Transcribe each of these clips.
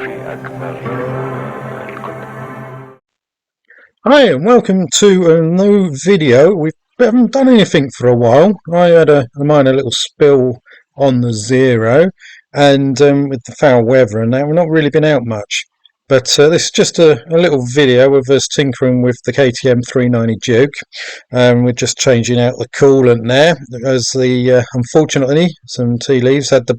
Hi and welcome to a new video. We haven't done anything for a while. I had a minor little spill on the Zero, and with the foul weather and that, we've not really been out much. But this is just a little video of us tinkering with the KTM 390 Duke. We're just changing out the coolant there, as the unfortunately some tea leaves had the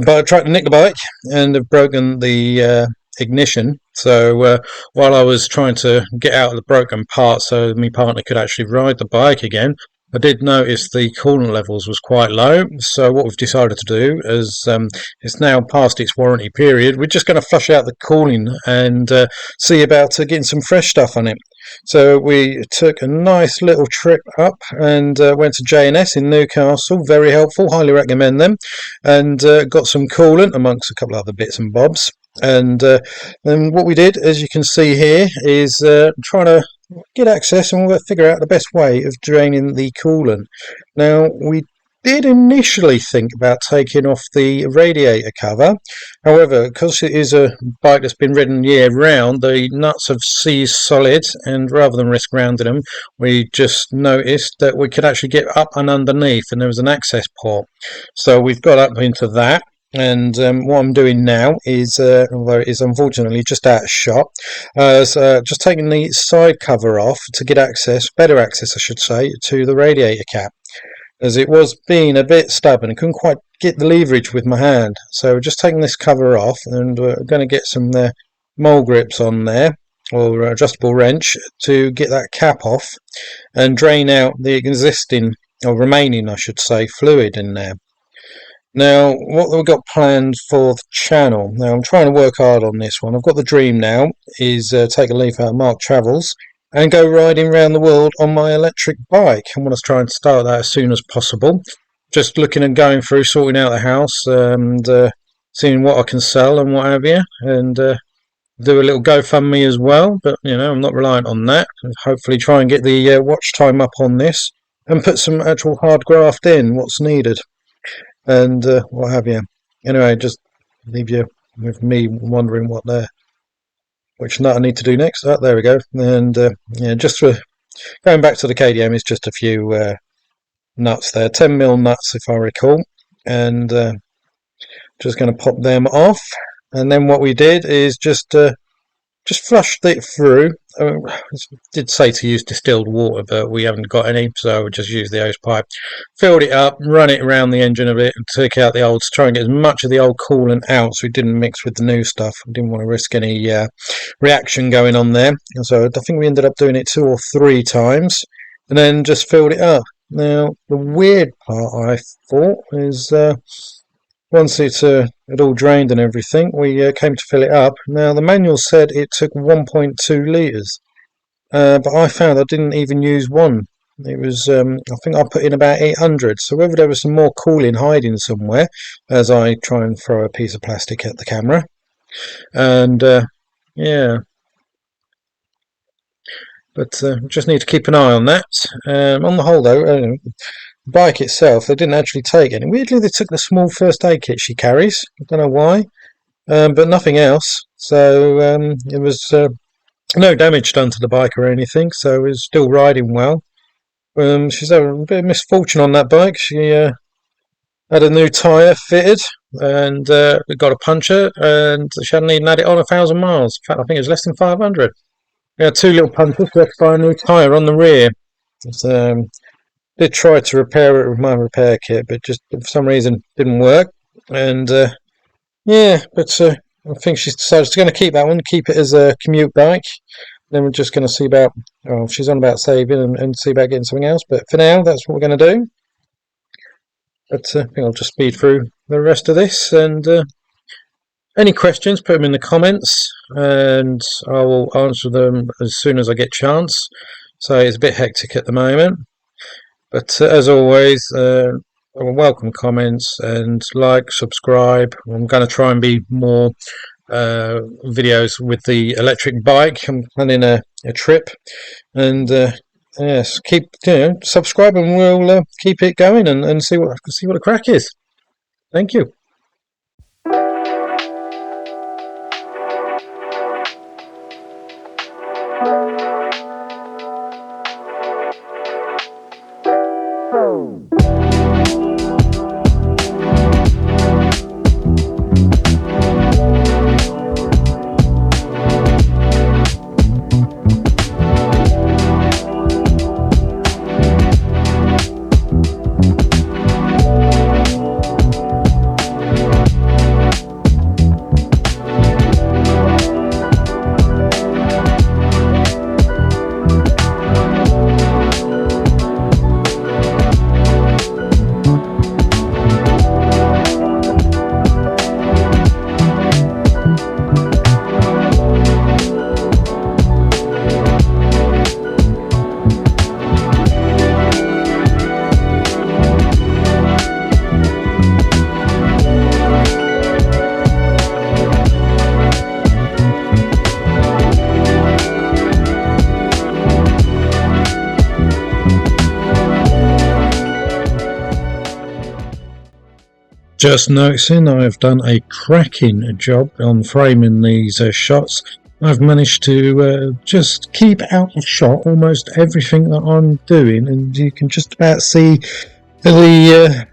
bike tried to nick the bike and have broken the ignition. So while I was trying to get out of the broken part so my partner could actually ride the bike again, I did notice the coolant levels was quite low. So what we've decided to do is it's now past its warranty period. We're just going to flush out the cooling and see about getting some fresh stuff on it. So we took a nice little trip up and went to J&S in Newcastle. Very helpful, highly recommend them, and got some coolant amongst a couple of other bits and bobs. And then what we did, as you can see here, is trying to get access, and we'll figure out the best way of draining the coolant. Now, we did initially think about taking off the radiator cover. However, because it is a bike that's been ridden year round, the nuts have seized solid, and rather than risk rounding them, we just noticed that we could actually get up and underneath, and there was an access port. So we've got up into that. And what I'm doing now is, although it is unfortunately just out of shot, just taking the side cover off to get access, better access I should say, to the radiator cap, as it was being a bit stubborn. I couldn't quite get the leverage with my hand. So just taking this cover off, and we're going to get some mole grips on there, or adjustable wrench, to get that cap off and drain out the existing, or remaining I should say, fluid in there. Now, what we've got planned for the channel, now I'm trying to work hard on this one. I've got the dream now, is take a leaf out of Mark Travels and go riding around the world on my electric bike. I want to try and start that as soon as possible. Just looking and going through, sorting out the house, and seeing what I can sell and what have you, and do a little GoFundMe as well, but you know, I'm not reliant on that. Hopefully try and get the watch time up on this and put some actual hard graft in, what's needed, and what have you. Anyway, just leave you with me wondering which nut I need to do next. Oh, there we go. And yeah, just for going back to the KTM, it's just a few nuts there, 10mm nuts if I recall, and just going to pop them off. And then what we did is just flushed it through. I did say to use distilled water, but we haven't got any, so we just used the hose pipe, filled it up, run it around the engine a bit, and took out the old, to try and get as much of the old coolant out so we didn't mix with the new stuff. We didn't want to risk any reaction going on there, and so I think we ended up doing it 2 or 3 times and then just filled it up. Now the weird part, I thought, is once it had all drained and everything, we came to fill it up. Now the manual said it took 1.2 litres, but I found I didn't even use one. It was, I think I put in about 800, so whether there was some more cooling hiding somewhere, as I try and throw a piece of plastic at the camera. And yeah, but just need to keep an eye on that. On the whole though, bike itself, they didn't actually take any. Weirdly, they took the small first aid kit she carries. I don't know why, but nothing else. So it was no damage done to the bike or anything, so it was still riding well. She's had a bit of misfortune on that bike. She had a new tyre fitted and got a puncture, and she hadn't even had it on 1,000 miles. In fact, I think it was less than 500. We had 2 little punctures. We had to buy a new tyre on the rear. Did try to repair it with my repair kit, but just for some reason didn't work. And yeah, but I think she's decided she's going to keep that one, keep it as a commute bike. Then we're just going to see about, well, she's on about saving and see about getting something else. But for now, that's what we're going to do. But I think I'll just speed through the rest of this. And any questions, put them in the comments, and I will answer them as soon as I get a chance. So it's a bit hectic at the moment. But as always, I will welcome comments, and like, subscribe. I'm going to try and be more videos with the electric bike. I'm planning a trip, and yes, keep subscribe, and we'll keep it going and see what the crack is. Thank you. Just noticing I've done a cracking job on framing these shots. I've managed to just keep out of shot almost everything that I'm doing, and you can just about see the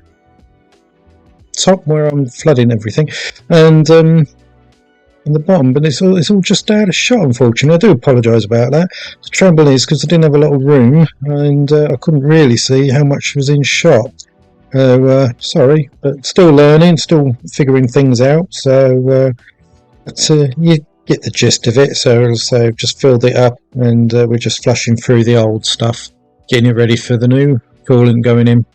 top where I'm flooding everything, and the bottom, but it's all just out of shot, unfortunately. I do apologise about that. The trouble is because I didn't have a lot of room, and I couldn't really see how much was in shot. Sorry, but still learning, still figuring things out. So you get the gist of it. So I've just filled it up, and we're just flushing through the old stuff, getting it ready for the new coolant going in.